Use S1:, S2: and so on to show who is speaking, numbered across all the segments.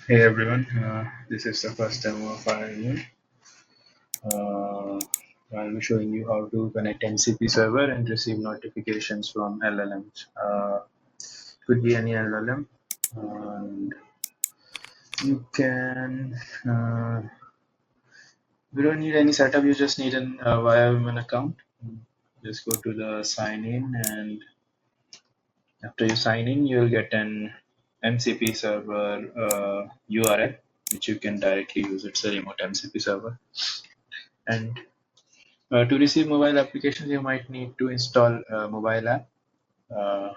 S1: Hey everyone, this is the first demo of Viahuman. I'll be showing you how to connect MCP server and receive notifications from LLMs. Could be any LLM, and you can. We don't need any setup. You just need an Viahuman account. Just go to the sign in, and after you sign in, you'll get an MCP server URL, which you can directly use. It's a remote MCP server, and to receive mobile applications, you might need to install a mobile app. Uh,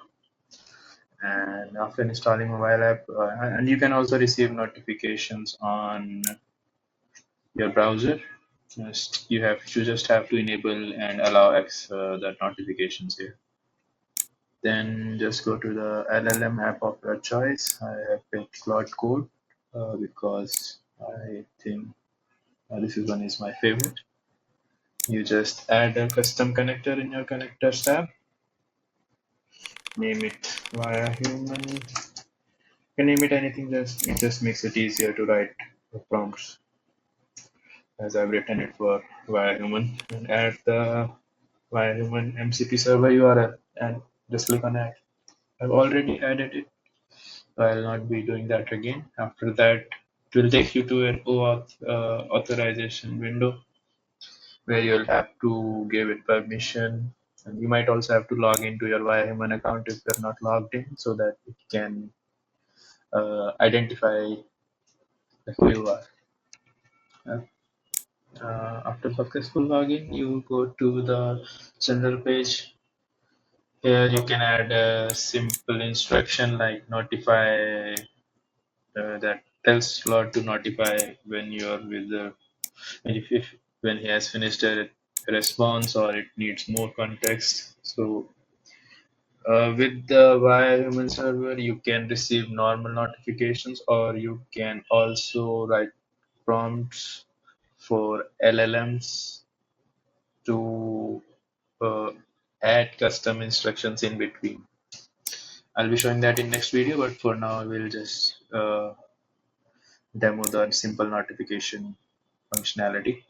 S1: and after installing mobile app, and you can also receive notifications on your browser. You just have to enable and allow that notifications here. Then just go to the LLM app of your choice. I have picked Cloud Code because I think this is one is my favorite. You just add a custom connector in your connectors tab. Name it Viahuman. You can name it anything. It just makes it easier to write the prompts, as I've written it for Viahuman. And add the Viahuman MCP server URL and just click on add. I've already added it, so I'll not be doing that again. After that, it will take you to an OAuth authorization window where you'll have to give it permission. And you might also have to log into your Viahuman account if you're not logged in, so that it can identify who you are. Uh, After successful login, you go to the general page. Here you can add a simple instruction like notify that tells Lord to notify when you're with the if when he has finished a response or it needs more context. So with the Viahuman server, you can receive normal notifications, or you can also write prompts for LLMs to add custom instructions in between. I'll be showing that in next video, but for now we'll just demo the simple notification functionality.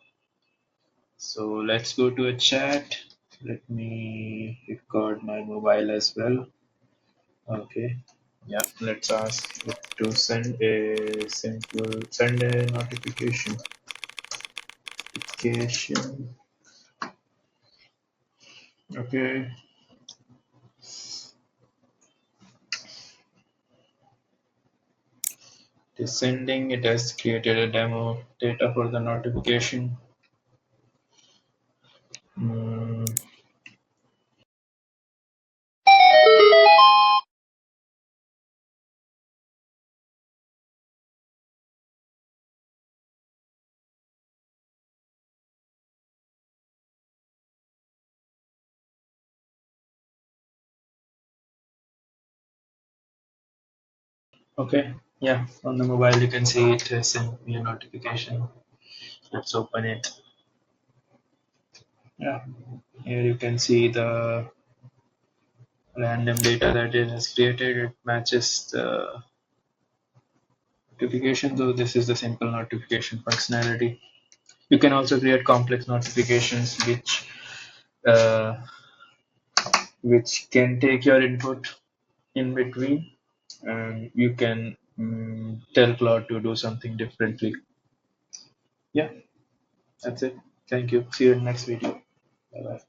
S1: So let's go to a chat. Let me record my mobile as well. Okay. Yeah, let's ask it to send a notification. Okay. It is sending. It has created a demo data for the notification. Mm, okay. Yeah, on the mobile you can see it has sent me a notification. Let's open it. Yeah, here you can see the random data that it has created. It matches the notification, though this is the simple notification functionality. You can also create complex notifications uh, which can take your input in between, and you can tell Cloud to do something differently. Yeah, that's it. Thank you. See you in the next video. Bye bye.